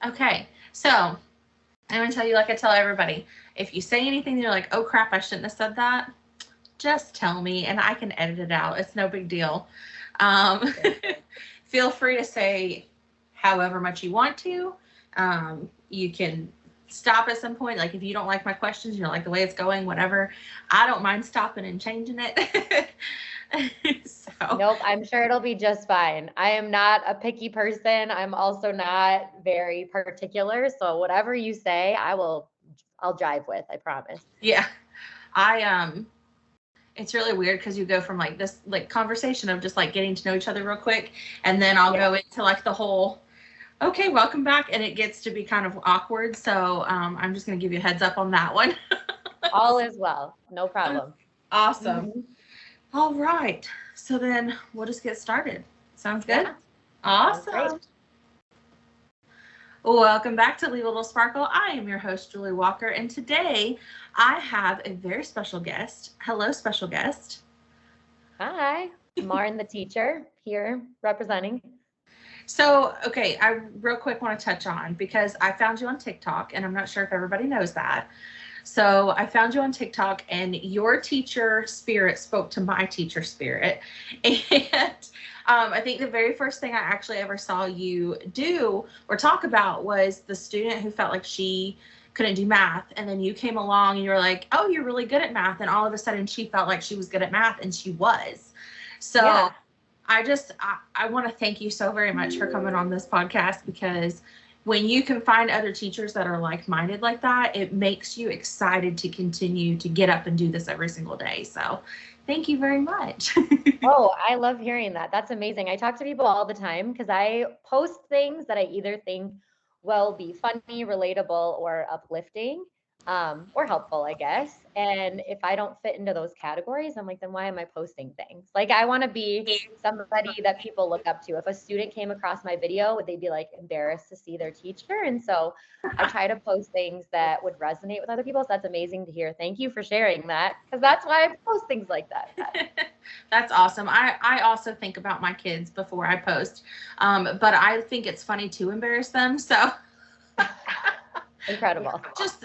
Okay, so I'm going to tell you like I tell everybody. If you say anything and you're like, oh crap, I shouldn't have said that, just tell me and I can edit it out. It's no big deal. Um, feel free to say however much you want to. You can stop at some point. Like if you don't like my questions, you don't like the way it's going, whatever. I don't mind stopping and changing it. Nope, I'm sure it'll be just fine. I am not a picky person. I'm also not very particular. So whatever you say, I'll drive with, I promise. Yeah. I it's really weird because you go from like this like conversation of just like getting to know each other real quick, and then I'll go into like the whole okay, welcome back, and it gets to be kind of awkward. So I'm just gonna give you a heads up on that one. All is well. No problem. Awesome. All right. So then we'll just get started. Sounds good? Yeah. Awesome. Welcome back to Leave a Little Sparkle. I am your host, Julie Walker, and today I have a very special guest. Hello, special guest. Hi, Marin the teacher here representing. So, okay, I real quick want to touch on because I found you on TikTok, and I'm not sure if everybody knows that. So I found you on TikTok, and your teacher spirit spoke to my teacher spirit. And I think the very first thing I actually ever saw you do or talk about was the student who felt like she couldn't do math. And then you came along and you were like, oh, you're really good at math. And all of a sudden she felt like she was good at math, and she was. So yeah. I want to thank you so very much for coming on this podcast, because when you can find other teachers that are like-minded like that, it makes you excited to continue to get up and do this every single day. So thank you very much. Oh, I love hearing that. That's amazing. I talk to people all the time because I post things that I either think will be funny, relatable, or uplifting, or helpful, I guess. And if I don't fit into those categories, I'm like, then why am I posting things? Like, I want to be somebody that people look up to. If a student came across my video, would they be like embarrassed to see their teacher? And so I try to post things that would resonate with other people. So that's amazing to hear. Thank you for sharing that, because that's why I post things like that. That's awesome. I also think about my kids before I post, but I think it's funny to embarrass them. So incredible.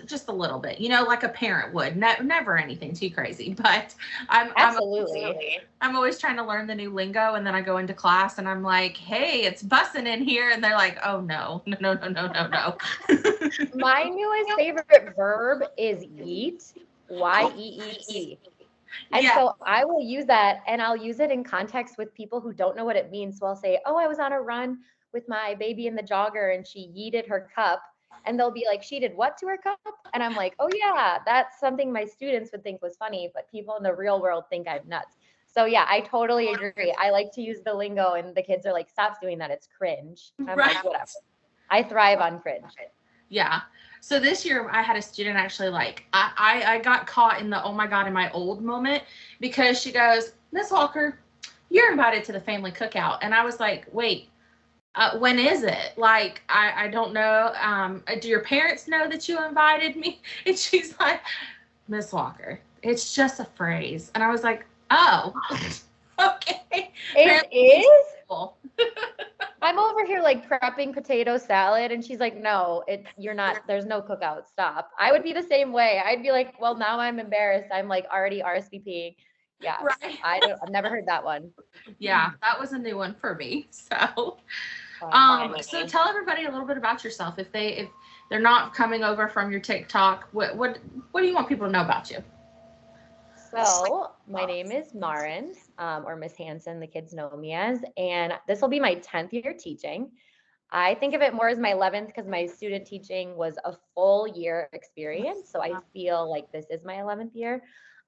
Just a little bit, you know, like a parent would. Never anything too crazy, but Absolutely. I'm always trying to learn the new lingo, and then I go into class and I'm like, hey, it's bussing in here, and they're like, oh no. My newest favorite verb is yeet, Y-E-E-T. And so I will use that, and I'll use it in context with people who don't know what it means. So I'll say, oh, I was on a run with my baby in the jogger and she yeeted her cup. And they'll be like, she did what to her cup? And I'm like, oh yeah, that's something my students would think was funny, but people in the real world think I'm nuts. So yeah, I totally agree. I like to use the lingo, and the kids are like, stop doing that. It's cringe. I'm like, whatever. I thrive on cringe. Yeah. So this year I had a student actually like, I got caught in the, oh my God, am I old moment, because she goes, Miss Walker, you're invited to the family cookout. And I was like, wait, when is it? Like, I don't know. Do your parents know that you invited me? And she's like, Miss Walker, it's just a phrase. And I was like, oh, okay. It is? I'm over here like prepping potato salad, and she's like, no, you're not, there's no cookout, stop. I would be the same way. I'd be like, well, now I'm embarrassed. I'm like already RSVPing. Yeah. Right. I've never heard that one. Yeah, that was a new one for me. So so tell everybody a little bit about yourself. If they're not coming over from your TikTok, what do you want people to know about you? So my name is Marin, or Miss Hansen, the kids know me as, and this will be my 10th year teaching. I think of it more as my 11th because my student teaching was a full year experience. So I feel like this is my 11th year.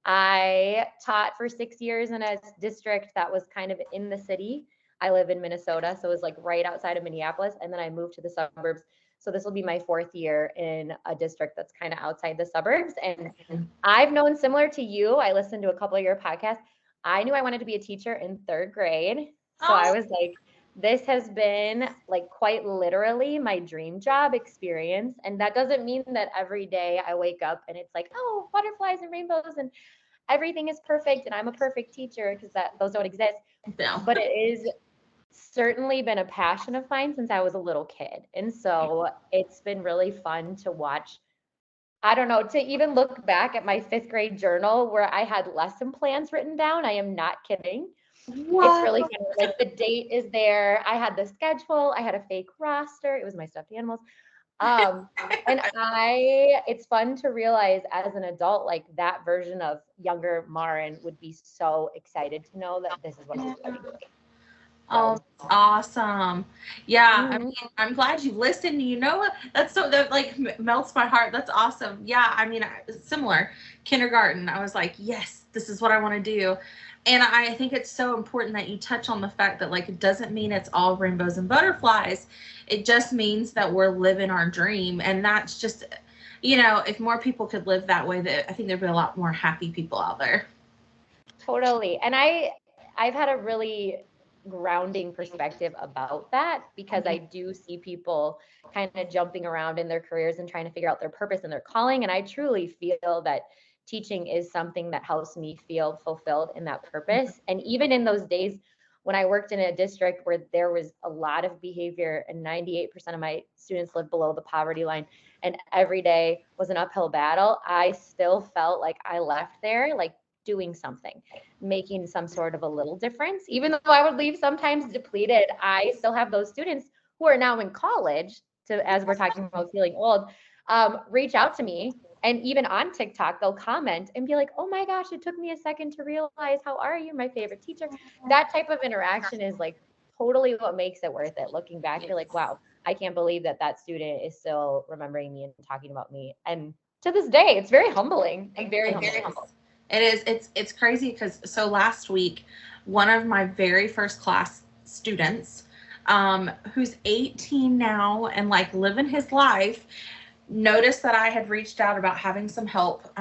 I taught for 6 years in a district that was kind of in the city. I live in Minnesota, so it was like right outside of Minneapolis. And then I moved to the suburbs. So this will be my 4th year in a district that's kind of outside the suburbs. And I've known, similar to you, I listened to a couple of your podcasts. I knew I wanted to be a teacher in 3rd grade. So I was like, this has been like quite literally my dream job experience. And that doesn't mean that every day I wake up and it's like, oh, butterflies and rainbows and everything is perfect and I'm a perfect teacher, because those don't exist. No. But it is certainly been a passion of mine since I was a little kid. And so it's been really fun to watch. I don't know, to even look back at my 5th grade journal where I had lesson plans written down. I am not kidding. It's What? really funny. Like the date is there. I had the schedule. I had a fake roster. It was my stuffed animals. Um, and it's fun to realize as an adult, like that version of younger Marin would be so excited to know that this is what I'm doing. Oh, So, that's awesome. Yeah, I mhm. mean, I'm glad you listened. You know what? That's so that like melts my heart. That's awesome. Yeah, I mean, similar kindergarten. I was like, yes, this is what I want to do. And I think it's so important that you touch on the fact that like it doesn't mean it's all rainbows and butterflies. It just means that we're living our dream, and that's just, if more people could live that way, that I think there'd be a lot more happy people out there. Totally. And I've had a really grounding perspective about that because I do see people kind of jumping around in their careers and trying to figure out their purpose and their calling. And I truly feel that teaching is something that helps me feel fulfilled in that purpose. And even in those days when I worked in a district where there was a lot of behavior and 98% of my students lived below the poverty line and every day was an uphill battle, I still felt like I left there like doing something, making some sort of a little difference. Even though I would leave sometimes depleted, I still have those students who are now in college, to as we're talking about feeling old, reach out to me. And even on TikTok, they'll comment and be like, oh my gosh, it took me a second to realize, how are you, my favorite teacher? That type of interaction is like totally what makes it worth it. Looking back, you're like, wow, I can't believe that that student is still remembering me and talking about me. And to this day, it's very humbling. I'm very It humbled. is. It is. It's crazy because so last week, one of my very first class students, who's 18 now and like living his life, noticed that I had reached out about having some help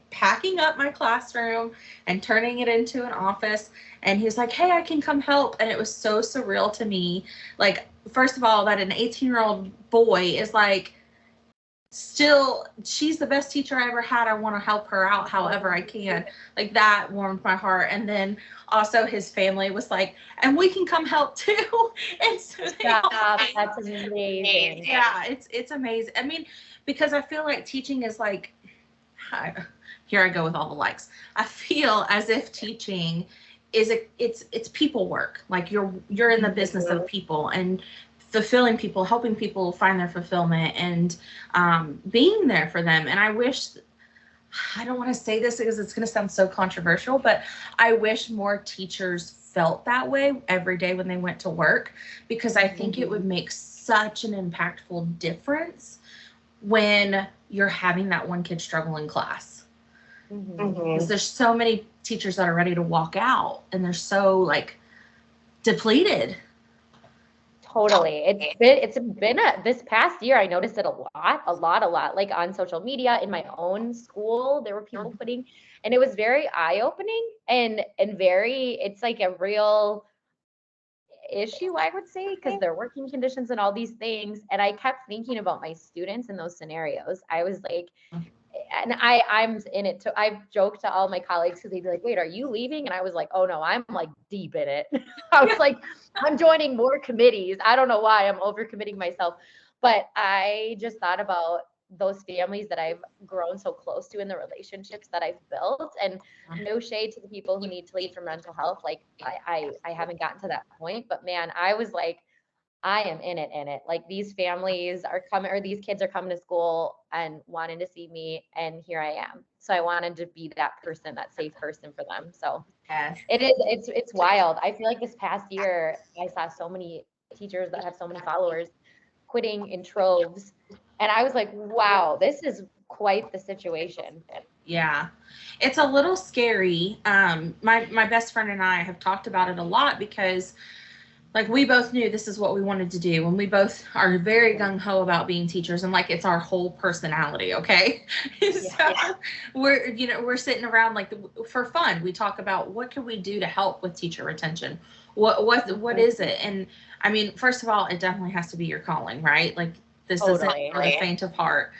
packing up my classroom and turning it into an office. And he was like, hey, I can come help. And it was so surreal to me. Like, first of all, that an 18-year-old boy is like, still, she's the best teacher I ever had. I want to help her out however I can. Like, that warmed my heart. And then also his family was like, and we can come help too. And so they all, Stop. That's amazing. yeah, it's amazing. I mean, because I feel like teaching is like, here I go with all the likes. I feel as if teaching is it's people work. Like you're in the business of people and fulfilling people, helping people find their fulfillment, and being there for them. And I don't want to say this because it's going to sound so controversial, but I wish more teachers felt that way every day when they went to work, because I think it would make such an impactful difference when you're having that one kid struggle in class. Because there's so many teachers that are ready to walk out and they're so like depleted. Totally. It's been this past year, I noticed it a lot, like on social media, in my own school, there were people putting, and it was very eye-opening and very, it's like a real issue, I would say, because their working conditions and all these things. And I kept thinking about my students in those scenarios. I was like, and I'm in it too. I've joked to all my colleagues because they'd be like, wait, are you leaving? And I was like, oh no, I'm like deep in it. I was like, I'm joining more committees. I don't know why I'm overcommitting myself. But I just thought about those families that I've grown so close to and the relationships that I've built. And no shade to the people who need to leave for mental health. Like I haven't gotten to that point. But man, I was like, I am in it. Like these families are coming, or these kids are coming to school and wanting to see me, and here I am. So I wanted to be that person, that safe person for them. So Yes. it's wild. I feel like this past year I saw so many teachers that have so many followers quitting in troves. And I was like, wow, this is quite the situation. Yeah. It's a little scary. My best friend and I have talked about it a lot because like we both knew this is what we wanted to do, and we both are very gung-ho about being teachers, and like it's our whole personality. Okay. So we're sitting around like for fun, we talk about what can we do to help with teacher retention. What is it? And I mean, first of all, it definitely has to be your calling, right? Like this Totally. isn't for the faint of heart.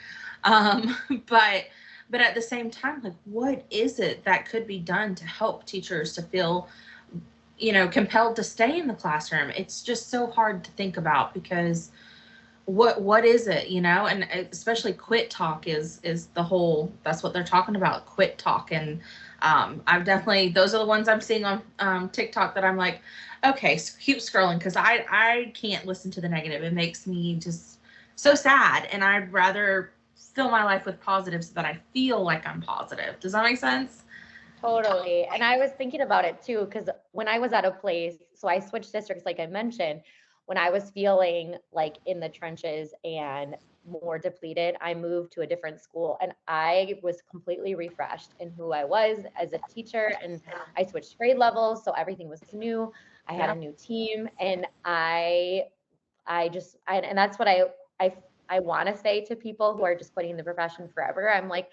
um but at the same time, like what is it that could be done to help teachers to feel compelled to stay in the classroom. It's just so hard to think about because what is it, and especially quit talk is the whole, that's what they're talking about, quit talk. And I've definitely, those are the ones I'm seeing on TikTok that I'm like, okay, keep scrolling, because I can't listen to the negative. It makes me just so sad, and I'd rather fill my life with positives so that I feel like I'm positive. Does that make sense? Totally. And I was thinking about it too, because when I was at a place, so I switched districts, like I mentioned, when I was feeling like in the trenches and more depleted, I moved to a different school and I was completely refreshed in who I was as a teacher. And I switched grade levels. So everything was new. I had a new team and and that's what I, I want to say to people who are just quitting the profession forever. I'm like,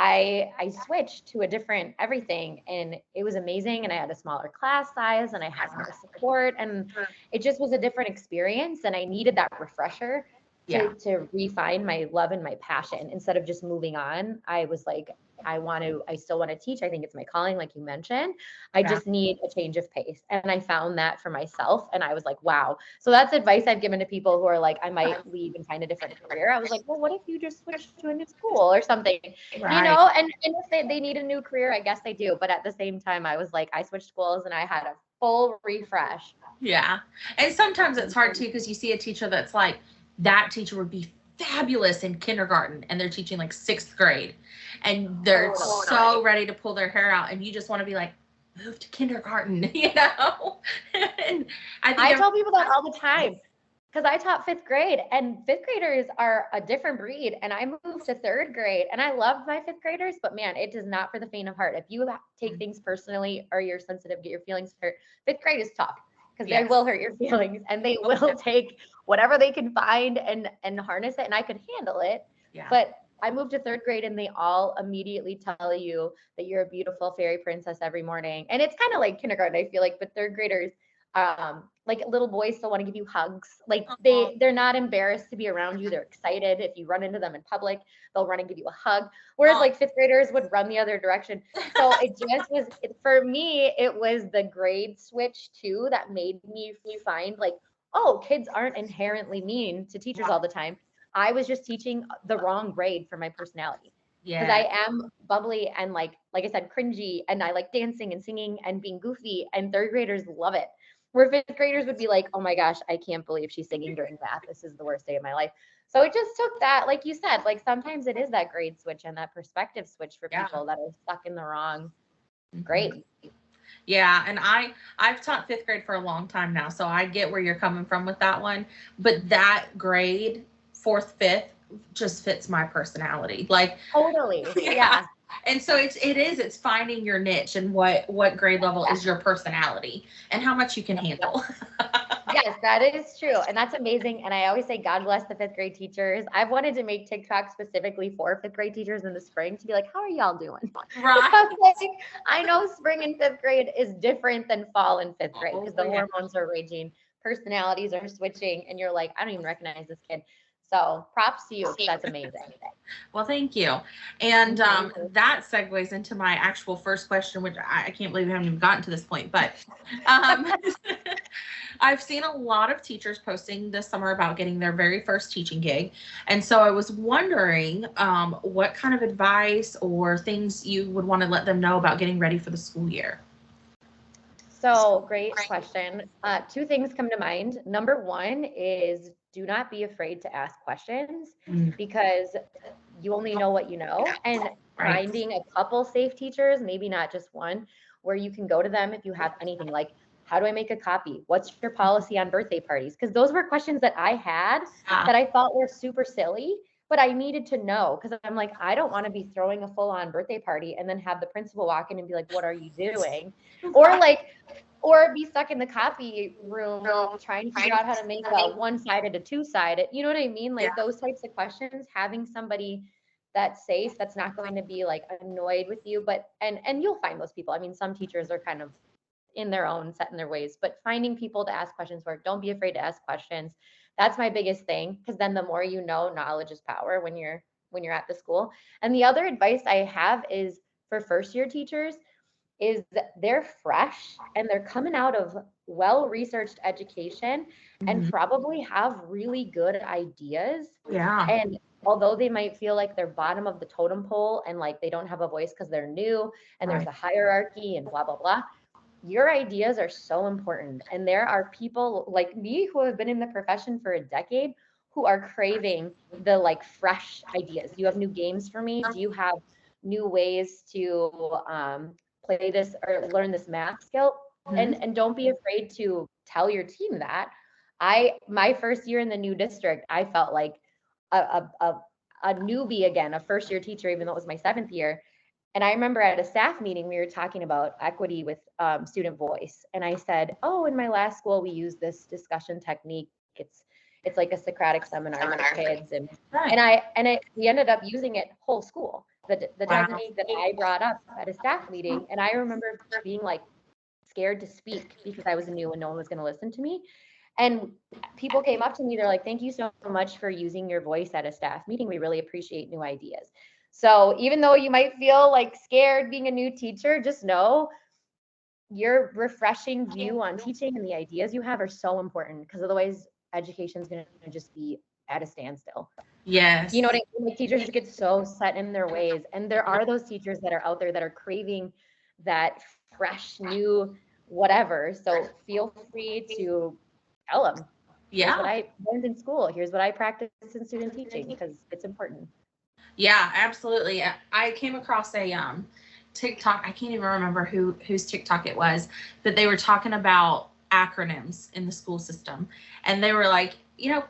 I switched to a different everything and it was amazing. And I had a smaller class size and I had more support and it just was a different experience. And I needed that refresher Yeah. to refine my love and my passion instead of just moving on. I was like, I still want to teach. I think it's my calling, like you mentioned. I Yeah. just need a change of pace. And I found that for myself. And I was like, wow. So that's advice I've given to people who are like, I might leave and find a different career. I was like, well, what if you just switch to a new school or something? Right. And if they need a new career, I guess they do. But at the same time, I was like, I switched schools and I had a full refresh. Yeah. And sometimes it's hard too, because you see a teacher that's like, that teacher would be fabulous in kindergarten and they're teaching like sixth grade and they're so ready to pull their hair out and you just want to be like, move to kindergarten. And I tell people that all the time because I taught fifth grade and fifth graders are a different breed. And I moved to third grade and I love my fifth graders, but man, it is not for the faint of heart. If you take things personally or you're sensitive, get your feelings hurt, fifth grade is tough because they will hurt your feelings and they will take whatever they can find and harness it. And I could handle it. Yeah. But I moved to third grade and they all immediately tell you that you're a beautiful fairy princess every morning. And it's kind of like kindergarten, I feel like, but third graders, like little boys still want to give you hugs. Like they're not embarrassed to be around you. They're excited. If you run into them in public, they'll run and give you a hug. Whereas like fifth graders would run the other direction. So it just was, for me, it was the grade switch too that made me find like, oh, kids aren't inherently mean to teachers all the time. I was just teaching the wrong grade for my personality. Because I am bubbly and like I said, cringy, and I like dancing and singing and being goofy, and third graders love it. Where fifth graders would be like, oh my gosh, I can't believe she's singing during math. This is the worst day of my life. So it just took that, like you said, like sometimes it is that grade switch and that perspective switch for people that are stuck in the wrong grade. Yeah, and I've taught fifth grade for a long time now, so I get where you're coming from with that one. But that grade, fourth, fifth, just fits my personality. Like totally, yeah. And so it's finding your niche and what grade level is your personality and how much you can handle. Yes, that is true. And that's amazing. And I always say, God bless the fifth grade teachers. I've wanted to make TikTok specifically for fifth grade teachers in the spring to be like, how are y'all doing? Right. Like, I know spring in fifth grade is different than fall in fifth grade because the hormones are raging, personalities are switching, and you're like, I don't even recognize this kid. So props to you. That's amazing. Well, thank you. And that segues into my actual first question, which I can't believe we haven't even gotten to this point, but I've seen a lot of teachers posting this summer about getting their very first teaching gig. And so I was wondering what kind of advice or things you would want to let them know about getting ready for the school year. So great question. Two things come to mind. Number one is do not be afraid to ask questions because you only know what you know. And finding a couple safe teachers, maybe not just one, where you can go to them if you have anything like, how do I make a copy? What's your policy on birthday parties? Because those were questions that I had that I thought were super silly, but I needed to know because I'm like, I don't want to be throwing a full on birthday party and then have the principal walk in and be like, what are you doing? Or be stuck in the copy room trying to figure out how to make a one-sided to two-sided. You know what I mean? Like those types of questions, having somebody that's safe, that's not going to be like annoyed with you, but and you'll find those people. I mean, some teachers are kind of in their own set in their ways, but finding people to ask questions for, don't be afraid to ask questions. That's my biggest thing because then the more you know, knowledge is power when you're at the school. And the other advice I have is for first year teachers, is they're fresh and they're coming out of well-researched education and Mhm. probably have really good ideas. Yeah. And although they might feel like they're bottom of the totem pole and like they don't have a voice because they're new and there's Right. a hierarchy and blah, blah, blah, your ideas are so important. And there are people like me who have been in the profession for a decade who are craving the like fresh ideas. Do you have new games for me? Do you have new ways to play this or learn this math skill? Mhm. And don't be afraid to tell your team that. My first year in the new district, I felt like a a, a, a newbie again, a first year teacher, even though it was my 7th year. And I remember at a staff meeting, we were talking about equity with student voice. And I said, oh, in my last school, we use this discussion technique. It's like a Socratic seminar for kids. Right. We ended up using it whole school, the Wow. technique that I brought up at a staff meeting. And I remember being like scared to speak because I was new and no one was going to listen to me. And people came up to me, they're like, thank you so much for using your voice at a staff meeting. We really appreciate new ideas. So even though you might feel like scared being a new teacher, just know your refreshing view on teaching and the ideas you have are so important because otherwise education is going to just be at a standstill. You Yes. know what I mean? Like teachers just get so set in their ways. And there are those teachers that are out there that are craving that fresh, new, whatever. So feel free to tell them, here's what Yeah. I learned in school. Here's what I practice in student teaching because it's important. Yeah, absolutely. I came across a TikTok. I can't even remember whose TikTok it was, but they were talking about acronyms in the school system, and they were like,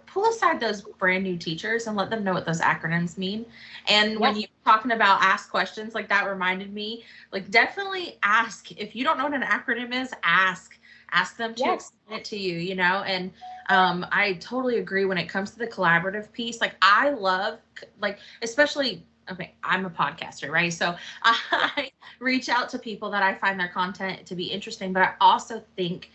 pull aside those brand new teachers and let them know what those acronyms mean. And when Yes. you were talking about ask questions, like that reminded me, like definitely ask. If you don't know what an acronym is, ask them to Yes. explain it to you, and I totally agree when it comes to the collaborative piece. Like I love, like, especially, okay, I'm a podcaster, right? So I reach out to people that I find their content to be interesting, but I also think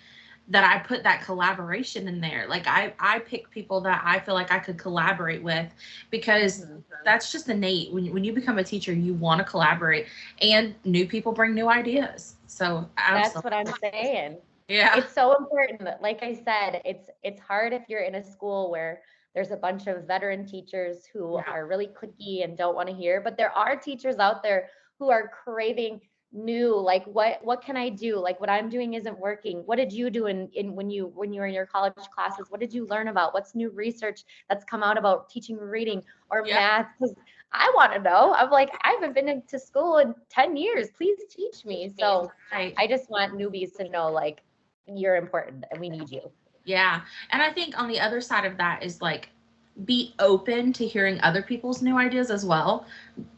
that I put that collaboration in there. Like I pick people that I feel like I could collaborate with, because that's just innate. When you become a teacher, you want to collaborate, and new people bring new ideas. So That's absolutely. what I'm saying. Yeah. It's so important. Like I said, it's hard if you're in a school where there's a bunch of veteran teachers who Yeah. are really cliquey and don't want to hear, but there are teachers out there who are craving new, like what can I do? Like what I'm doing isn't working. What did you do in when you were in your college classes? What did you learn about? What's new research that's come out about teaching reading or Yeah. math? Because I want to know. I'm like, I haven't been into school in 10 years. Please teach me. So Right. I just want newbies to know like you're important and we need you. Yeah. And I think on the other side of that is like, be open to hearing other people's new ideas as well,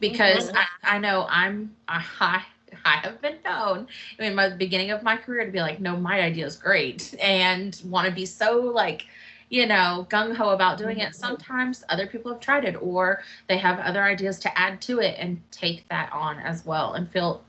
because Mhm. I know I have been known in my beginning of my career to be like, no, my idea is great, and want to be so like, gung ho about doing it. Sometimes other people have tried it, or they have other ideas to add to it, and take that on as well and feel,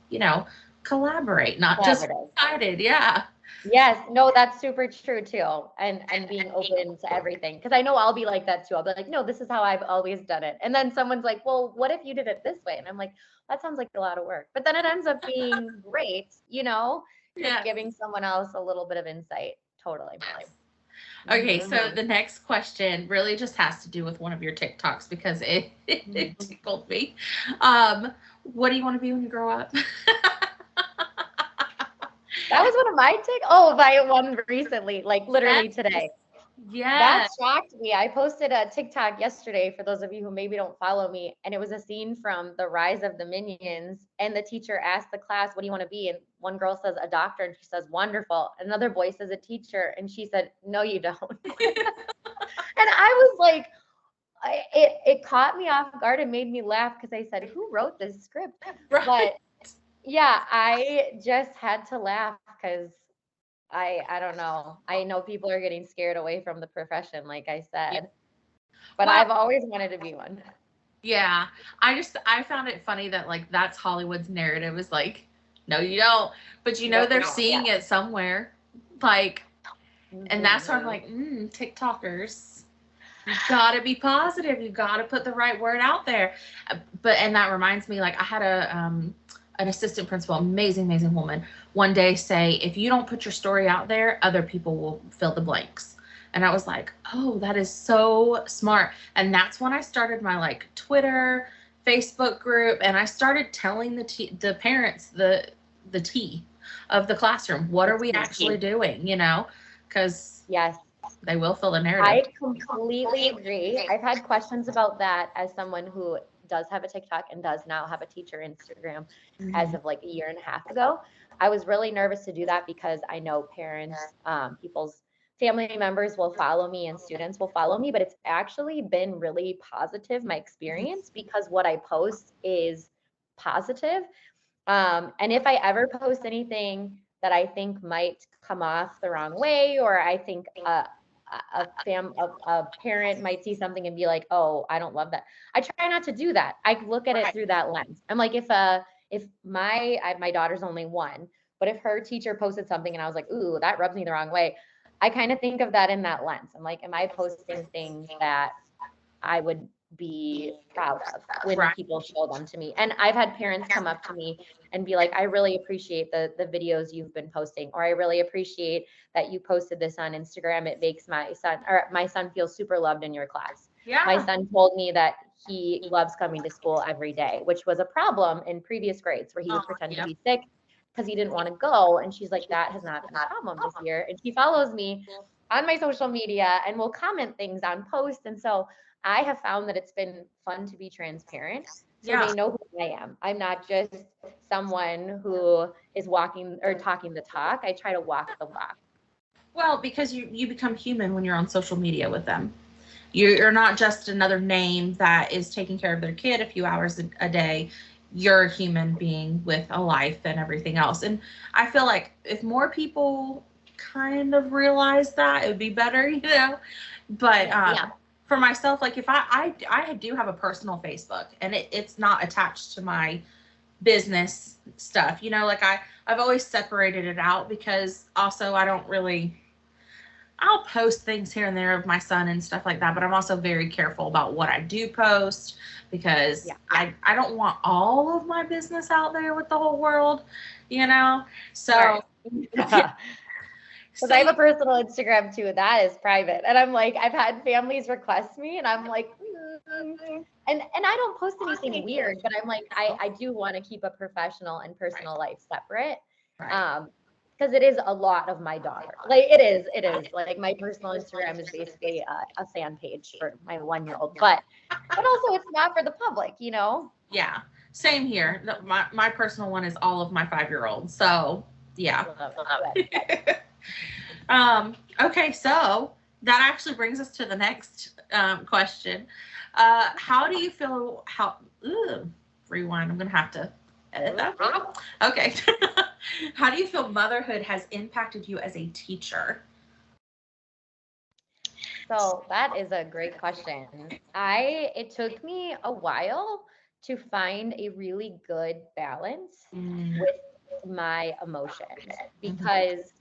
collaborate, not just Collaborative. excited. Yeah. Yes, no, that's super true too. And being open to everything. Because I know I'll be like that too. I'll be like, no, this is how I've always done it. And then someone's like, well, what if you did it this way? And I'm like, that sounds like a lot of work. But then it ends up being great, just Yeah. giving someone else a little bit of insight. Totally. Okay, Mhm. so the next question really just has to do with one of your TikToks, because it tickled me. What do you want to be when you grow up? That was one of my my one recently, like literally today. That Yes. shocked me. I posted a TikTok yesterday for those of you who maybe don't follow me, and it was a scene from The Rise of the Minions. And the teacher asked the class, "What do you want to be?" And one girl says, "A doctor," and she says, "Wonderful." Another boy says, "A teacher," and she said, "No, you don't." And I was like, it caught me off guard and made me laugh because I said, "Who wrote this script?" Right. But yeah, I just had to laugh because I don't know. I know people are getting scared away from the profession, like I Yeah. said, but Well, I've always wanted to be one. yeah. I found it funny that like that's Hollywood's narrative, is like, no, you don't. But No, they're seeing it somewhere. Like, and that's sort of Mhm. like, TikTokers. You gotta be positive. You gotta put the right word out there. And that reminds me, like I had an assistant principal, amazing woman, one day say, if you don't put your story out there, other people will fill the blanks. And I was like, oh, that is so smart. And that's when I started my like Twitter, Facebook group, and I started telling the parents the tea of the classroom. What are we actually doing? Because Yes. they will fill the narrative. I completely agree. I've had questions about that as someone who does have a TikTok and does now have a teacher Instagram as of like a year and a half ago. I was really nervous to do that because I know parents, people's family members will follow me and students will follow me, but it's actually been really positive, my experience, because what I post is positive. And if I ever post anything that I think might come off the wrong way, or I think a parent might see something and be like, oh, I don't love that, I try not to do that. I look at it through that lens. I'm like, if my daughter's only one, but if her teacher posted something and I was like, ooh, that rubs me the wrong way, I kind of think of that in that lens. I'm like, am I posting things that I would be proud of when people show them to me? And I've had parents come up to me and be like, I really appreciate the videos you've been posting, or I really appreciate that you posted this on Instagram. It makes my son feel super loved in your class. Yeah. My son told me that he loves coming to school every day, which was a problem in previous grades where he would pretend to be sick because he didn't want to go. And she's like, that has not been a problem this year. And she follows me on my social media and will comment things on posts. And so I have found that it's been fun to be transparent, so they know who I am. I'm not just someone who is walking or talking the talk. I try to walk the walk. Well, because you become human when you're on social media with them. You're not just another name that is taking care of their kid a few hours a day. You're a human being with a life and everything else. And I feel like if more people kind of realize that, it would be better, But for myself, like if I do have a personal Facebook, and it's not attached to my business stuff, like I've always separated it out, because also I'll post things here and there of my son and stuff like that, but I'm also very careful about what I do post, because I don't want all of my business out there with the whole world, so Because I have a personal Instagram too, that is private. And I'm like, I've had families request me and I'm like, and I don't post anything weird, but I'm like, I do want to keep a professional and personal life separate. Because it is a lot of my daughter. Like it is like my personal Instagram is basically a fan page for my 1-year-old, but also it's not for the public, Yeah, same here. My personal one is all of my 5-year-olds. So yeah. Okay, so that actually brings us to the next question. How do you feel? Rewind. I'm gonna have to edit that. Okay. How do you feel motherhood has impacted you as a teacher? So that is a great question. It took me a while to find a really good balance with my emotions, because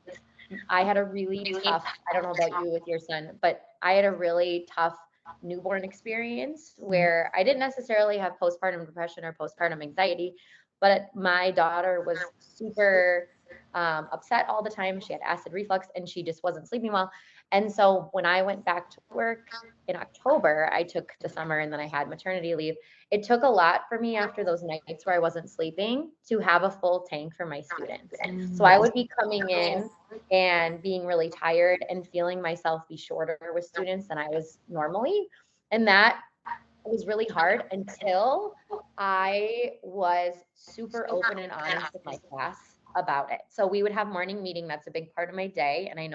I had a really tough, I don't know about you with your son, but I had a really tough newborn experience where I didn't necessarily have postpartum depression or postpartum anxiety, but my daughter was super upset all the time. She had acid reflux and she just wasn't sleeping well. And so when I went back to work in October, I took the summer and then I had maternity leave. It took a lot for me after those nights where I wasn't sleeping to have a full tank for my students. So I would be coming in and being really tired and feeling myself be shorter with students than I was normally. And that was really hard until I was super open and honest with my class about it. So we would have morning meeting. That's a big part of my day. And I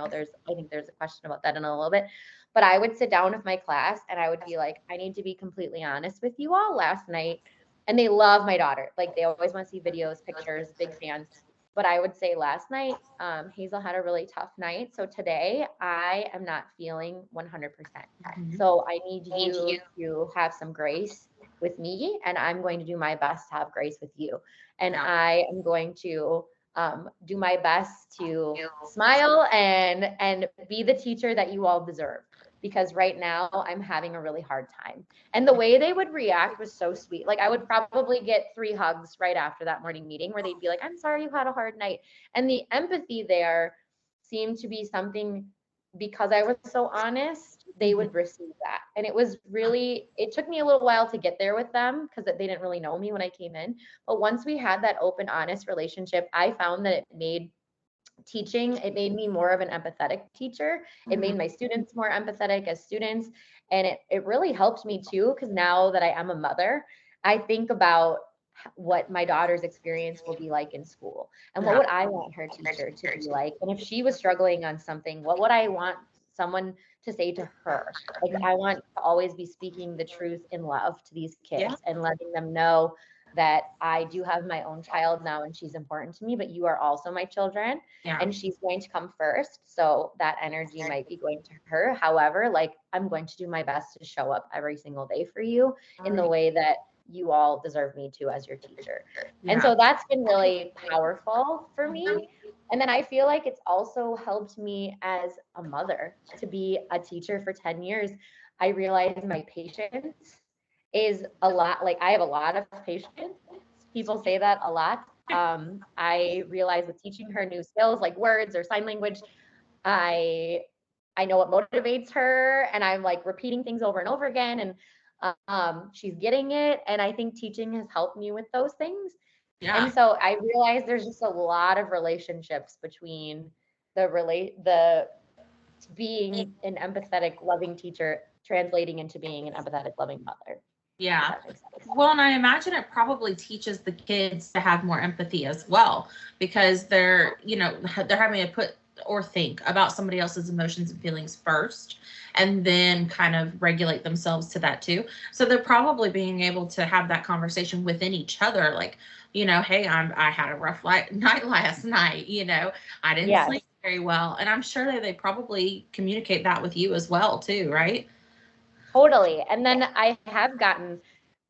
think there's a question about that in a little bit, but I would sit down with my class and I would be like, I need to be completely honest with you all. Last night, and they love my daughter. Like they always want to see videos, pictures, big fans. But I would say last night, Hazel had a really tough night. So today I am not feeling 100%. So I need you to have some grace with me, and I'm going to do my best to have grace with you. And I am going to do my best to smile and be the teacher that you all deserve. because right now I'm having a really hard time. And the way they would react was so sweet. Like I would probably get 3 hugs right after that morning meeting where they'd be like, I'm sorry you had a hard night. And the empathy there seemed to be something, because I was so honest, they would receive that. And it was really, it took me a little while to get there with them because they didn't really know me when I came in. But once we had that open, honest relationship, I found that it made teaching, it made me more of an empathetic teacher. It made my students more empathetic as students. And it really helped me too, because now that I am a mother, I think about what my daughter's experience will be like in school and what would I want her teacher to be like. And if she was struggling on something, what would I want someone to say to her? Like I want to always be speaking the truth in love to these kids and letting them know that I do have my own child now and she's important to me, but you are also my children and she's going to come first. So that energy might be going to her. However, like I'm going to do my best to show up every single day for you in the way that you all deserve me to as your teacher. And so that's been really powerful for me. And then I feel like it's also helped me as a mother to be a teacher for 10 years. I realized my patience is a lot. Like I have a lot of patience. People say that a lot. I realize with teaching her new skills like words or sign language, I know what motivates her, and I'm like repeating things over and over again, and she's getting it. And I think teaching has helped me with those things. And so I realize there's just a lot of relationships between the being an empathetic, loving teacher translating into being an empathetic, loving mother. Yeah. Well, and I imagine it probably teaches the kids to have more empathy as well, because they're having to put or think about somebody else's emotions and feelings first, and then kind of regulate themselves to that too. So they're probably being able to have that conversation within each other, like, hey, I had a rough night last night. I didn't sleep very well, and I'm sure that they probably communicate that with you as well too, right? Totally. And then I have gotten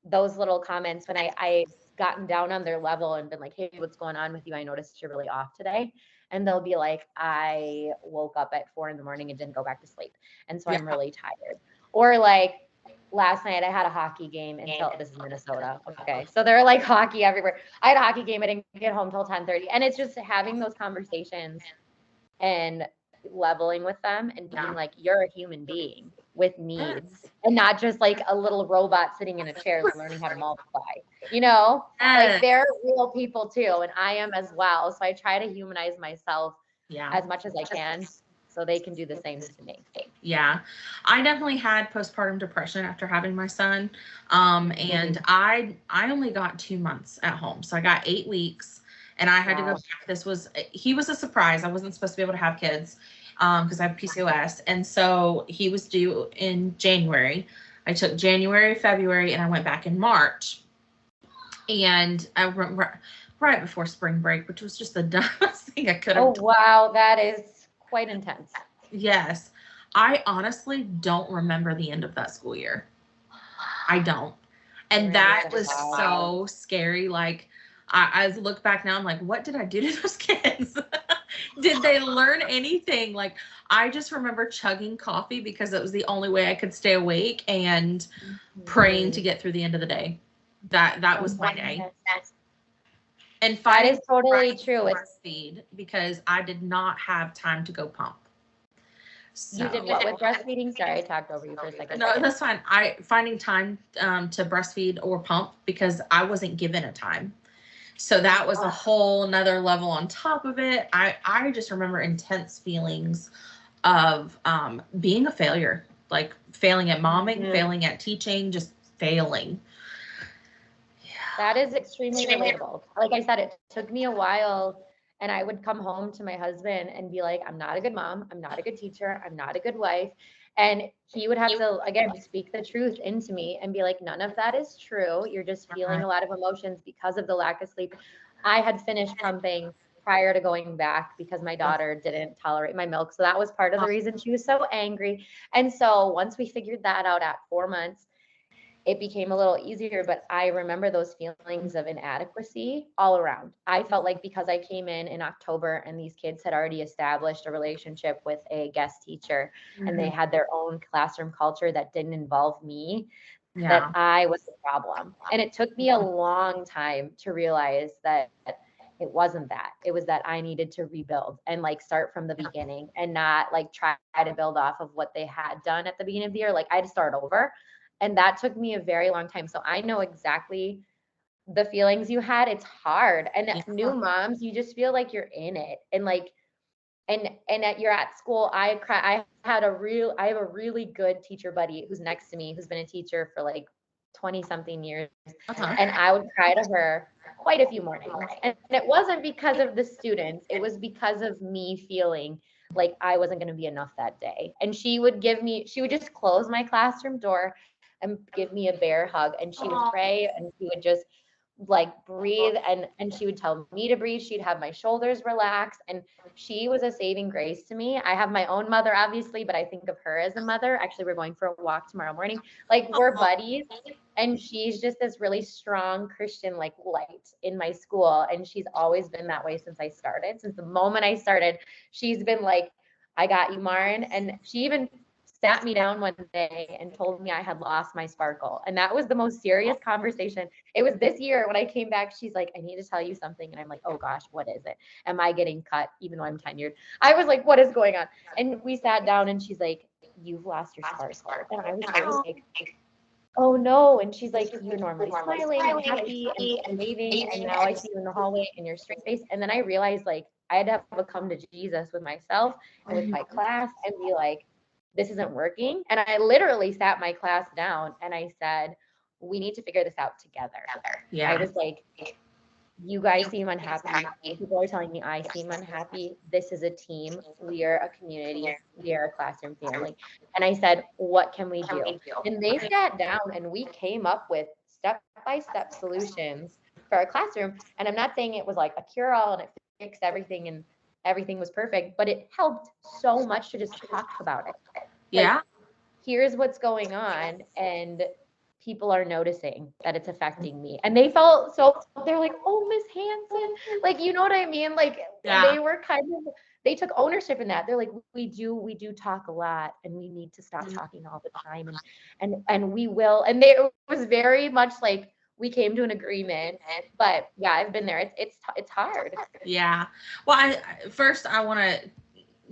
those little comments when I've gotten down on their level and been like, hey, what's going on with you? I noticed you're really off today. And they'll be like, I woke up at 4 a.m. and didn't go back to sleep. And so I'm really tired. Or like last night I had a hockey game until, this is Minnesota. Okay. So they're like hockey everywhere. I had a hockey game. I didn't get home till 10:30. And it's just having those conversations and leveling with them and being like, you're a human being with needs and not just like a little robot sitting in a chair learning how to multiply, like they're real people too. And I am as well. So I try to humanize myself as much as I can so they can do the same to me. Yeah, I definitely had postpartum depression after having my son. And I only got 2 months at home. So I got 8 weeks. And I had to go back. He was a surprise. I wasn't supposed to be able to have kids because I have PCOS. And so he was due in January. I took January, February, and I went back in March. And I went right before spring break, which was just the dumbest thing I could have done. Oh, wow. That is quite intense. Yes. I honestly don't remember the end of that school year. I don't. And that was so scary. Like, I look back now, I'm like, what did I do to those kids? Did they learn anything? Like, I just remember chugging coffee because it was the only way I could stay awake and praying to get through the end of the day. That was my day. And that is totally true. Breastfeed because I did not have time to go pump. So, you did what with breastfeeding? Sorry, I talked over you for a second. No, that's fine. Finding time to breastfeed or pump because I wasn't given a time. So that was a whole nother level on top of it. I just remember intense feelings of being a failure, like failing at momming, failing at teaching, just failing. Yeah. That is extremely relatable. Like I said, it took me a while, and I would come home to my husband and be like, I'm not a good mom. I'm not a good teacher. I'm not a good wife. And he would have to, again, speak the truth into me and be like, none of that is true. You're just feeling a lot of emotions because of the lack of sleep. I had finished pumping prior to going back because my daughter didn't tolerate my milk. So that was part of the reason she was so angry. And so once we figured that out at 4 months, it became a little easier, but I remember those feelings of inadequacy all around. I felt like because I came in October and these kids had already established a relationship with a guest teacher and they had their own classroom culture that didn't involve me, that Yeah. I was the problem. And it took me a long time to realize that it wasn't that. It was that I needed to rebuild and like start from the beginning and not like try to build off of what they had done at the beginning of the year. Like I had to start over. And that took me a very long time. So I know exactly the feelings you had. It's hard. And new moms, you just feel like you're in it. And like, you're at school, I have a really good teacher buddy who's next to me, who's been a teacher for like 20 something years. And I would cry to her quite a few mornings. And it wasn't because of the students, it was because of me feeling like I wasn't going to be enough that day. And she would just close my classroom door and give me a bear hug. And she would pray and she would just like breathe, and she would tell me to breathe. She'd have my shoulders relax, and she was a saving grace to me. I have my own mother obviously, but I think of her as a mother. Actually, we're going for a walk tomorrow morning. Like we're buddies, and she's just this really strong Christian like light in my school, and she's always been that way since the moment I started. She's been like, I got you, Marin. And she even sat me down one day and told me I had lost my sparkle. And that was the most serious conversation. It was this year when I came back. She's like, I need to tell you something. And I'm like, oh gosh, what is it? Am I getting cut even though I'm tenured? I was like, what is going on? And we sat down and she's like, you've lost your sparkle. And I was like, oh no. And she's like, you're normally smiling and happy and waving. And now I see you in the hallway and you're straight faced. And then I realized like I had to have a come to Jesus with myself and with my class and be like, this isn't working. And I literally sat my class down and I said, we need to figure this out together. Yeah. I was like, you guys seem unhappy. People are telling me I seem unhappy. This is a team. We are a community. We are a classroom family. And I said, what can we do? And they sat down and we came up with step-by-step solutions for our classroom. And I'm not saying it was like a cure-all and it fixed everything and everything was perfect, but it helped so much to just talk about it. Yeah. Like, here's what's going on, and people are noticing that it's affecting me. And they felt so, they're like, oh, Miss Hanson, like, you know what I mean? Like, Yeah. they were they took ownership in that. They're like, we do talk a lot, and we need to stop talking all the time, and we will. And it was very much like we came to an agreement. But yeah, I've been there. It's hard. Yeah. Well, I want to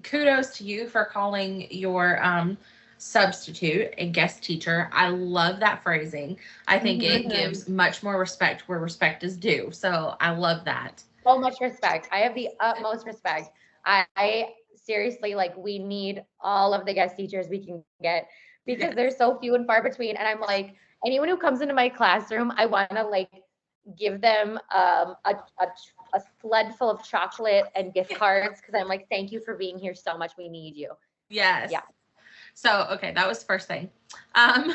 kudos to you for calling your substitute a guest teacher. I love that phrasing. I think it gives much more respect where respect is due. So I love that. So much respect. I have the utmost respect. I seriously, like, we need all of the guest teachers we can get because they're so few and far between. And I'm like, anyone who comes into my classroom, I want to like give them a sled full of chocolate and gift cards because I'm like, thank you for being here so much. We need you. Yes. Yeah. So, okay, that was the first thing. And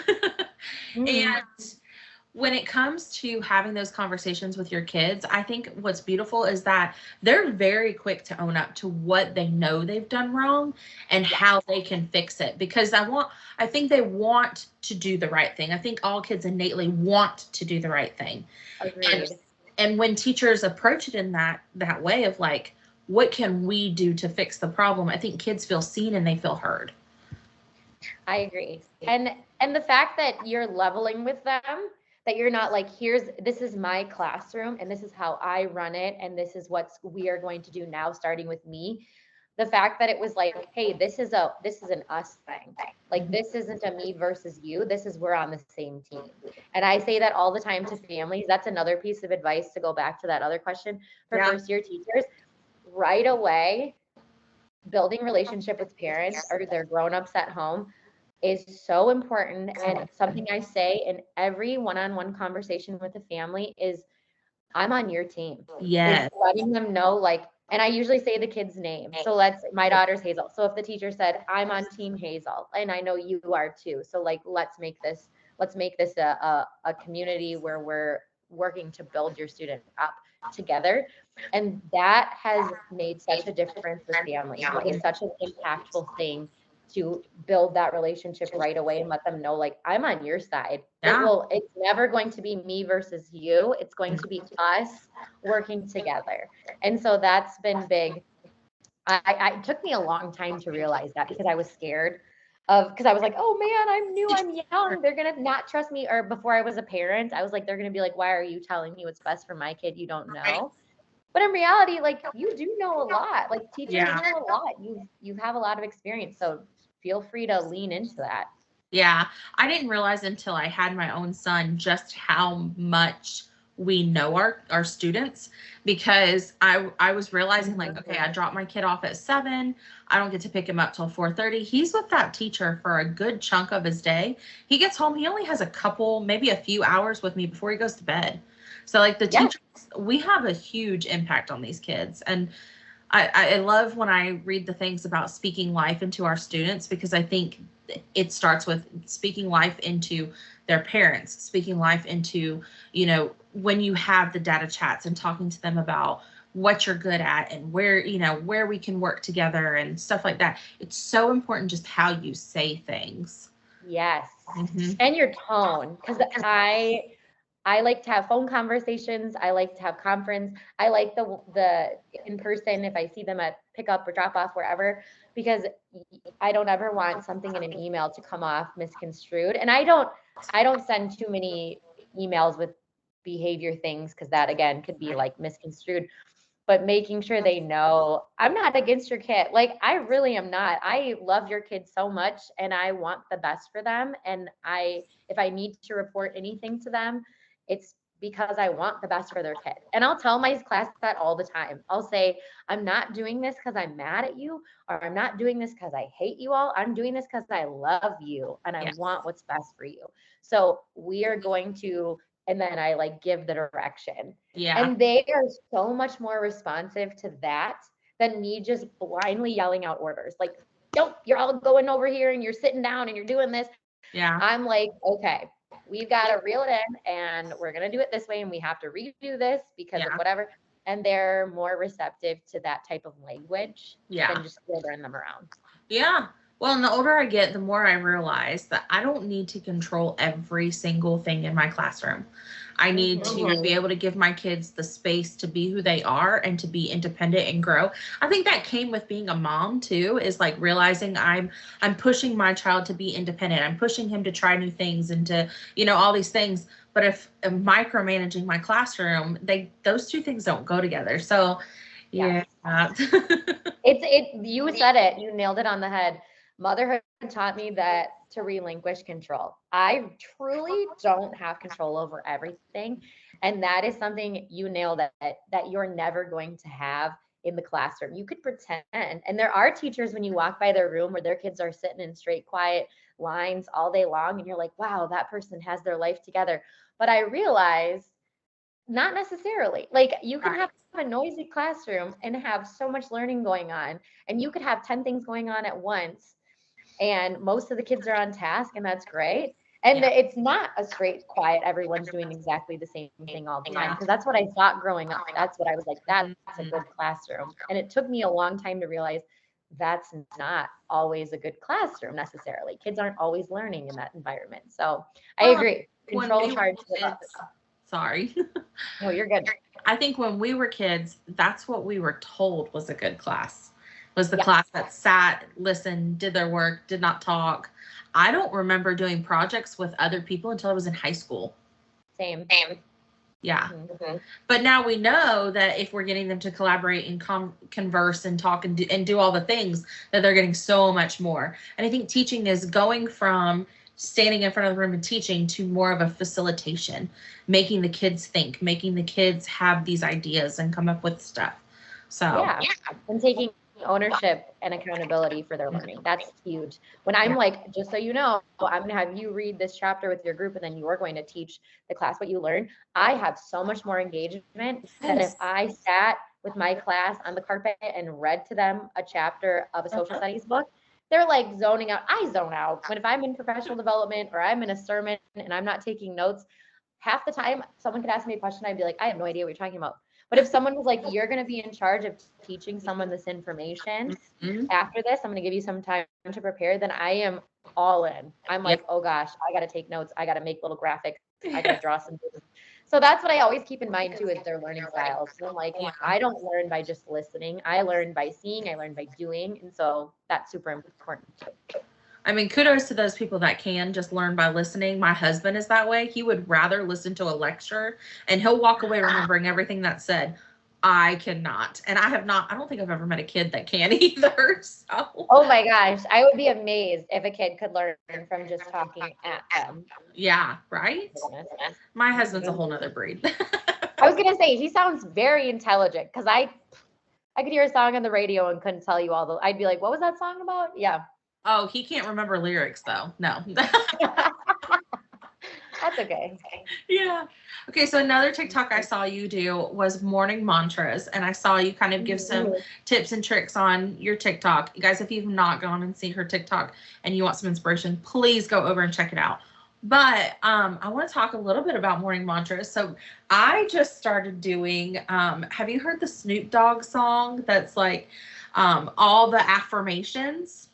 when it comes to having those conversations with your kids, I think what's beautiful is that they're very quick to own up to what they know they've done wrong and how they can fix it. Because I think they want to do the right thing. I think all kids innately want to do the right thing. Agreed. And when teachers approach it in that way of like, what can we do to fix the problem? I think kids feel seen and they feel heard. I agree. And the fact that you're leveling with them, that you're not like, this is my classroom and this is how I run it and this is what we are going to do now starting with me. The fact that it was like, hey, this is an us thing. Like, this isn't a me versus you. This is, we're on the same team. And I say that all the time to families. That's another piece of advice to go back to that other question for first year teachers. Right away, building relationship with parents or their grown-ups at home is so important. And something I say in every one-on-one conversation with a family is, I'm on your team. Yes. Is letting them know, like, and I usually say the kid's name. So my daughter's Hazel. So if the teacher said, I'm on team Hazel, and I know you are too. So like, let's make this a community where we're working to build your student up together. And that has made such a difference with families. It is such an impactful thing to build that relationship right away and let them know, like, I'm on your side. Yeah. It's never going to be me versus you. It's going to be us working together. And so that's been big. It took me a long time to realize that, because I was scared because I was like, oh man, I'm new, I'm young. They're going to not trust me. Or before I was a parent, I was like, they're going to be like, why are you telling me what's best for my kid? You don't know. But in reality, like, you do know a lot. Like, teachers Yeah. know a lot. You have a lot of experience. So feel free to lean into that. Yeah. I didn't realize until I had my own son just how much we know our students, because I was realizing, like, okay, I drop my kid off at 7. I don't get to pick him up till 4:30. He's with that teacher for a good chunk of his day. He gets home, he only has a couple, maybe a few hours with me before he goes to bed. So like the teachers, we have a huge impact on these kids. And I love when I read the things about speaking life into our students, because I think it starts with speaking life into their parents, speaking life into, when you have the data chats and talking to them about what you're good at and where we can work together and stuff like that. It's so important just how you say things. Yes. Mm-hmm. And your tone. Because I like to have phone conversations. I like to have conference. I like the in person, if I see them at pickup or drop off, wherever, because I don't ever want something in an email to come off misconstrued. And I don't send too many emails with behavior things, because that again could be like misconstrued. But making sure they know I'm not against your kid. Like, I really am not. I love your kids so much and I want the best for them. And if I need to report anything to them, it's because I want the best for their kid. And I'll tell my class that all the time. I'll say, I'm not doing this because I'm mad at you, or I'm not doing this because I hate you all. I'm doing this because I love you and I want what's best for you. So we are going to, and then I like give the direction. Yeah. And they are so much more responsive to that than me just blindly yelling out orders. Like, nope, you're all going over here and you're sitting down and you're doing this. Yeah. I'm like, okay, we've got to reel it in and we're going to do it this way. And we have to redo this because of whatever. And they're more receptive to that type of language than just ordering them around. Yeah. Well, and the older I get, the more I realize that I don't need to control every single thing in my classroom. I need to be able to give my kids the space to be who they are and to be independent and grow. I think that came with being a mom too, is like realizing I'm pushing my child to be independent. I'm pushing him to try new things and to, all these things. But if I'm micromanaging my classroom, those two things don't go together. So yeah. You said it, you nailed it on the head. Motherhood taught me that to relinquish control. I truly don't have control over everything. And that is something you nailed that you're never going to have in the classroom. You could pretend. And there are teachers, when you walk by their room where their kids are sitting in straight, quiet lines all day long, and you're like, wow, that person has their life together. But I realized not necessarily. Like, you can have a noisy classroom and have so much learning going on, and you could have 10 things going on at once, and most of the kids are on task, and that's great. And it's not a straight quiet, everyone's doing exactly the same thing all the time, because that's what I thought growing up. That's what I was like, that's a good classroom. And it took me a long time to realize that's not always a good classroom necessarily. Kids aren't always learning in that environment. So I agree. Control charge with us. Sorry. No, you're good. I think when we were kids, that's what we were told was a good class. Was the class that sat, listened, did their work, did not talk. I don't remember doing projects with other people until I was in high school. Same. Yeah. Mm-hmm. But now we know that if we're getting them to collaborate and converse and talk and do all the things, that they're getting so much more. And I think teaching is going from standing in front of the room and teaching to more of a facilitation, making the kids think, making the kids have these ideas and come up with stuff. So and taking ownership and accountability for their learning. That's huge. When I'm like, just so you know, I'm going to have you read this chapter with your group, and then you're going to teach the class what you learned. I have so much more engagement than if I sat with my class on the carpet and read to them a chapter of a social studies book. They're like zoning out. I zone out. When if I'm in professional development or I'm in a sermon and I'm not taking notes, half the time someone could ask me a question, I'd be like, I have no idea what you're talking about. But if someone was like, you're going to be in charge of teaching someone this information, after this, I'm going to give you some time to prepare, then I am all in. I'm like, oh gosh, I got to take notes. I got to make little graphics. I got to draw some things. So that's what I always keep in mind too, is their learning styles. So I'm like, I don't learn by just listening. I learn by seeing, I learn by doing. And so that's super important too. I mean, kudos to those people that can just learn by listening. My husband is that way. He would rather listen to a lecture and he'll walk away remembering everything that's said. I cannot. And I don't think I've ever met a kid that can either. So. Oh my gosh. I would be amazed if a kid could learn from just talking at them. Yeah, right? My husband's a whole nother breed. I was going to say, he sounds very intelligent because I could hear a song on the radio and couldn't tell you I'd be like, what was that song about? Yeah. Oh, he can't remember lyrics though. No. That's okay. Yeah. Okay. So another TikTok I saw you do was morning mantras. And I saw you kind of give some tips and tricks on your TikTok. You guys, if you've not gone and seen her TikTok and you want some inspiration, please go over and check it out. But I want to talk a little bit about morning mantras. So I just started doing, have you heard the Snoop Dogg song that's like all the affirmations?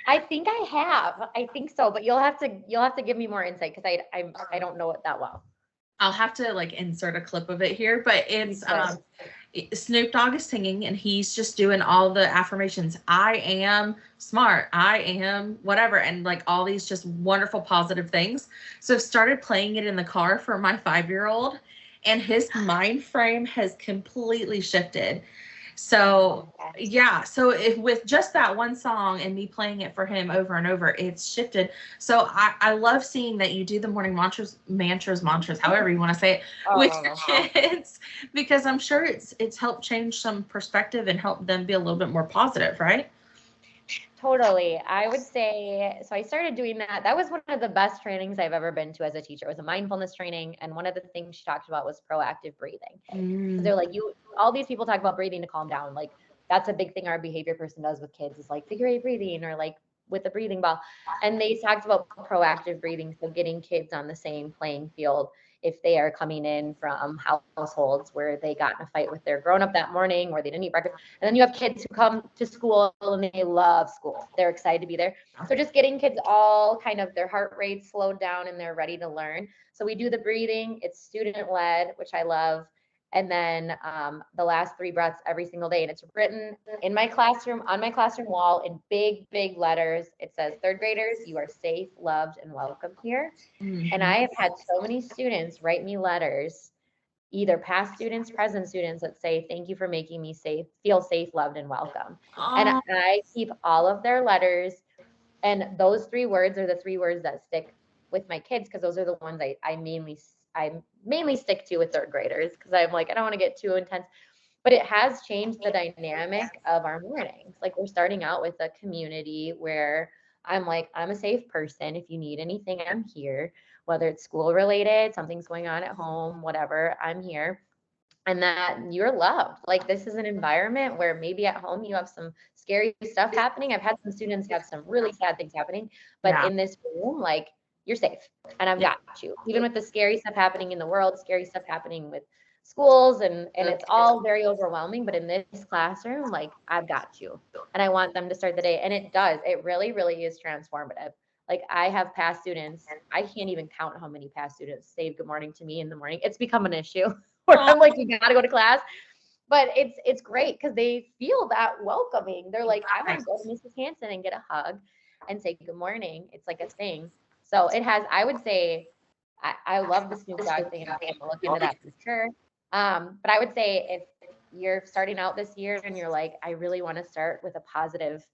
I think I have. I think so, but you'll have to give me more insight because I don't know it that well. I'll have to like insert a clip of it here, but it's Snoop Dogg is singing and he's just doing all the affirmations. I am smart. I am whatever. And like all these just wonderful positive things. So I've started playing it in the car for my 5-year-old and his mind frame has completely shifted. So yeah, so if with just that one song and me playing it for him over and over, it's shifted. So I love seeing that you do the morning mantras, however you want to say it, with your kids, because I'm sure it's helped change some perspective and help them be a little bit more positive, right? Totally. I would say, so I started doing that. That was one of the best trainings I've ever been to as a teacher. It was a mindfulness training. And one of the things she talked about was proactive breathing. They're like, all these people talk about breathing to calm down. Like that's a big thing our behavior person does with kids is like figure eight breathing or like with the breathing ball. And they talked about proactive breathing. So getting kids on the same playing field if they are coming in from households where they got in a fight with their grown-up that morning or they didn't eat breakfast. And then you have kids who come to school and they love school. They're excited to be there. So just getting kids all kind of their heart rate slowed down and they're ready to learn. So we do the breathing. It's student-led, which I love. And then the last 3 breaths every single day. And it's written in my classroom, on my classroom wall in big, big letters. It says, 3rd graders, you are safe, loved, and welcome here. And I have had so many students write me letters, either past students, present students, that say, thank you for making me feel safe, loved, and welcome. And I keep all of their letters. And those 3 words are the 3 words that stick with my kids because those are the ones I mainly stick to with 3rd graders because I'm like, I don't want to get too intense. But it has changed the dynamic of our mornings. Like we're starting out with a community where I'm like, I'm a safe person. If you need anything, I'm here. Whether it's school related, something's going on at home, whatever, I'm here. And that you're loved. Like this is an environment where maybe at home you have some scary stuff happening. I've had some students have some really sad things happening, but in this room, like you're safe and I've got you. Even with the scary stuff happening in the world, scary stuff happening with schools and it's all very overwhelming. But in this classroom, like I've got you. And I want them to start the day. And it does. It really, really is transformative. Like I have past students, I can't even count how many past students say good morning to me in the morning. It's become an issue where I'm like, you gotta go to class. But it's great because they feel that welcoming. They're like, I want to go to Mrs. Hanson and get a hug and say good morning. It's like a thing. So it has, I would say, I love the Snoop Dogg thing. I'm going to look into that for sure. But I would say if you're starting out this year and you're like, I really want to start with a positive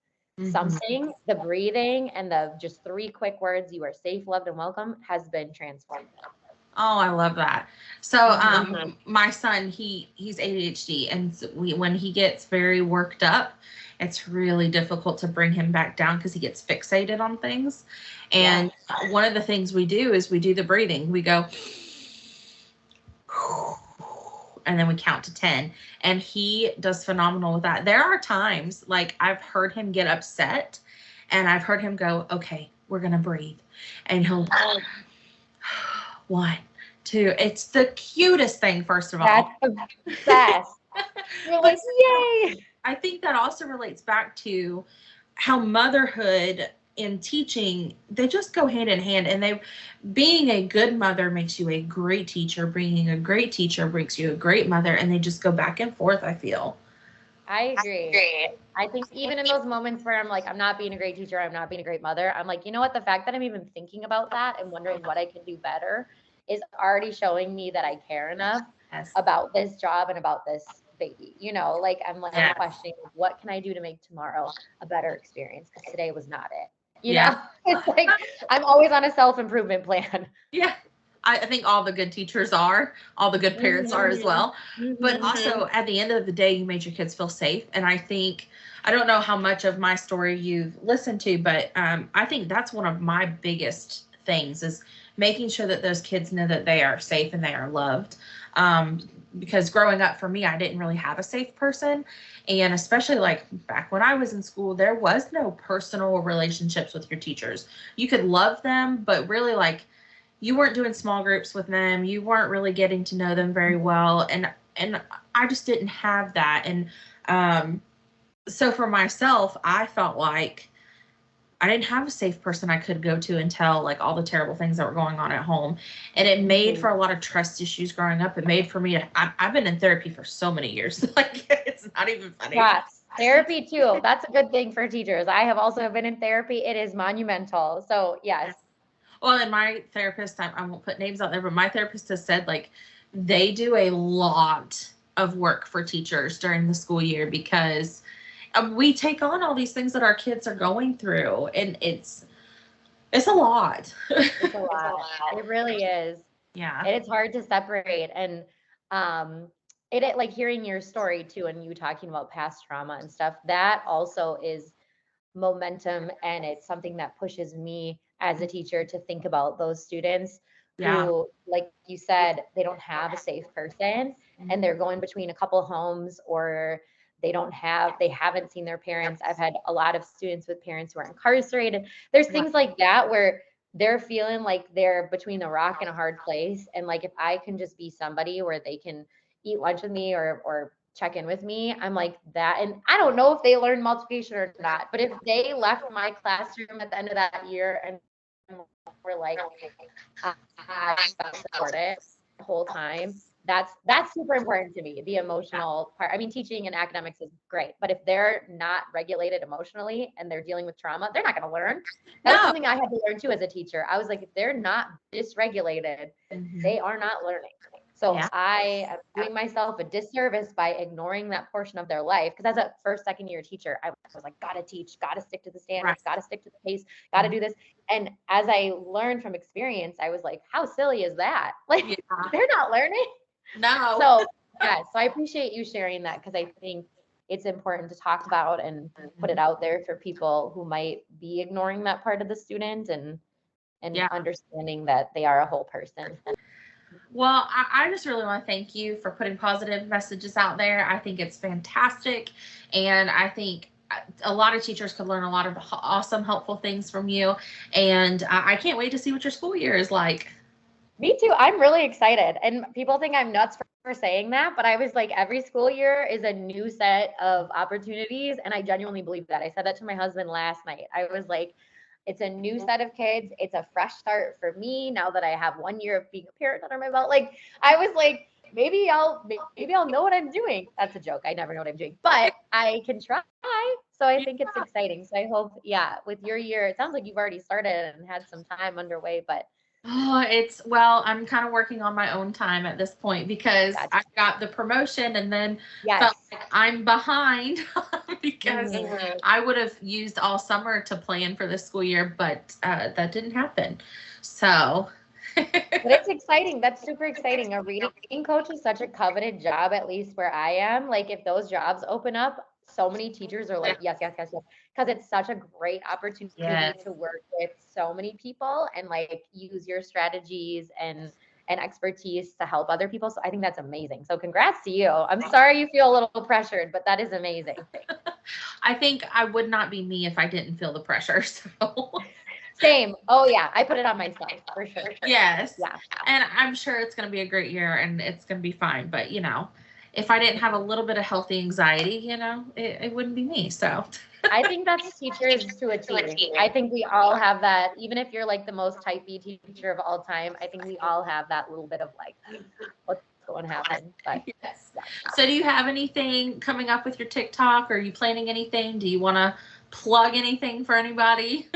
something, the breathing and the just 3 quick words, you are safe, loved, and welcome, has been transformative. Oh, I love that. So my son, he's ADHD, and when he gets very worked up, it's really difficult to bring him back down because he gets fixated on things. And one of the things we do is we do the breathing. We go, and then we count to 10. And he does phenomenal with that. There are times, like I've heard him get upset and I've heard him go, okay, we're going to breathe. And he'll 1, too. It's the cutest thing, first of That's all. the best. You're like, yay. I think that also relates back to how motherhood and teaching, they just go hand in hand, and they, being a good mother makes you a great teacher, being a great teacher brings you a great mother, and they just go back and forth, I feel. I agree. I think even in those moments where I'm like, I'm not being a great teacher, I'm not being a great mother, I'm like, you know what? The fact that I'm even thinking about that and wondering what I can do better is already showing me that I care enough Yes. about this job and about this baby. Like I'm like Yes. questioning what can I do to make tomorrow a better experience because today was not it. Yeah. It's like I'm always on a self-improvement plan. Yeah. I think all the good teachers are, all the good parents are as well. But also, at the end of the day, you made your kids feel safe. And I think, I don't know how much of my story you've listened to, but I think that's one of my biggest things is making sure that those kids know that they are safe and they are loved. Because growing up for me, I didn't really have a safe person. And especially like back when I was in school, there was no personal relationships with your teachers. You could love them, but really like, you weren't doing small groups with them. You weren't really getting to know them very well. And I just didn't have that. And so for myself, I felt like I didn't have a safe person I could go to and tell like all the terrible things that were going on at home. And it made for a lot of trust issues growing up. It made for me to, I've been in therapy for so many years. Like it's not even funny. Yes, therapy too. That's a good thing for teachers. I have also been in therapy. It is monumental. So yes. Well, and my therapist, I won't put names out there, but my therapist has said like they do a lot of work for teachers during the school year because we take on all these things that our kids are going through, and it's a lot. It's a lot. It really is. Yeah. And it's hard to separate. And it like hearing your story too, and you talking about past trauma and stuff, that also is momentum, and it's something that pushes me as a teacher to think about those students Yeah. who, like you said, they don't have a safe person and they're going between a couple homes, or they haven't seen their parents. I've had a lot of students with parents who are incarcerated. There's things like that where they're feeling like they're between a rock and a hard place. And like, if I can just be somebody where they can eat lunch with me or check in with me, I'm like that. And I don't know if they learned multiplication or not, but if they left my classroom at the end of that year and were like, I felt supported the whole time, that's super important to me. The emotional part. I mean, teaching and academics is great, but if they're not regulated emotionally and they're dealing with trauma, they're not going to learn. That's something I had to learn too as a teacher. I was like, if they're not dysregulated, they are not learning. So I am doing myself a disservice by ignoring that portion of their life. Because as a first, second year teacher, I was like, gotta teach, gotta stick to the standards, gotta stick to the pace, gotta do this. And as I learned from experience, I was like, how silly is that? Like, they're not learning. No. So so I appreciate you sharing that, because I think it's important to talk about and put it out there for people who might be ignoring that part of the student, and understanding that they are a whole person. Well, I just really want to thank you for putting positive messages out there. I think it's fantastic. And I think a lot of teachers could learn a lot of awesome, helpful things from you. And I can't wait to see what your school year is like. Me too. I'm really excited. And people think I'm nuts for saying that, but I was like, every school year is a new set of opportunities. And I genuinely believe that. I said that to my husband last night. I was like, it's a new set of kids. It's a fresh start for me now that I have 1 year of being a parent under my belt. Like, I was like, maybe I'll know what I'm doing. That's a joke. I never know what I'm doing, but I can try. So I think it's exciting. So I hope, with your year, it sounds like you've already started and had some time underway, but I'm kind of working on my own time at this point because I got the promotion and then felt like I'm behind because I would have used all summer to plan for this school year, but that didn't happen. So. But it's exciting. That's super exciting. A reading coach is such a coveted job, at least where I am. Like, if those jobs open up, so many teachers are like, yes, because it's such a great opportunity to work with so many people and like use your strategies and expertise to help other people. So I think that's amazing. So congrats to you. I'm sorry you feel a little pressured, but that is amazing. I think I would not be me if I didn't feel the pressure. So Same. Oh yeah, I put it on myself for sure. Yes. Yeah. And I'm sure it's going to be a great year and it's going to be fine. But, if I didn't have a little bit of healthy anxiety, it wouldn't be me. So I think that's teachers to a T. I think we all have that, even if you're like the most type B teacher of all time, I think we all have that little bit of like, what's going to happen? But yes. So do you have anything coming up with your TikTok? Are you planning anything? Do you want to plug anything for anybody?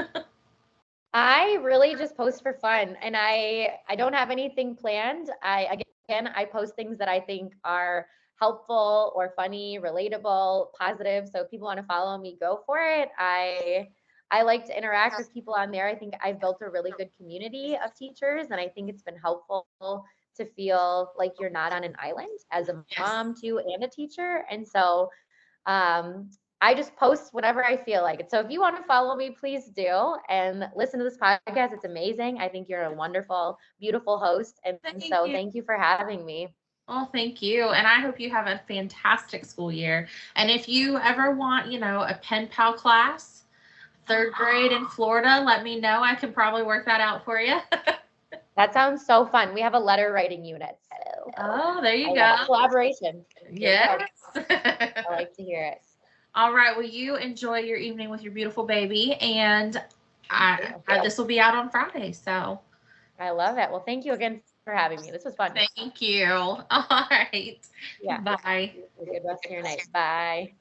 I really just post for fun, and I don't have anything planned. I post things that I think are helpful or funny, relatable, positive. So if people want to follow me, go for it. I like to interact with people on there. I think I've built a really good community of teachers, and I think it's been helpful to feel like you're not on an island as a mom too and a teacher. And so I just post whenever I feel like it. So if you want to follow me, please do and listen to this podcast. It's amazing. I think you're a wonderful, beautiful host. And so thank you for having me. Oh, thank you. And I hope you have a fantastic school year. And if you ever want, a pen pal class, 3rd grade in Florida, let me know. I can probably work that out for you. That sounds so fun. We have a letter writing unit. So oh, there you go. Collaboration. Yes. I like to hear it. All right. Well, you enjoy your evening with your beautiful baby. And this will be out on Friday. So I love it. Well, thank you again for having me. This was fun. Thank you. All right. Yeah. Bye. Have a good rest of your night. Bye.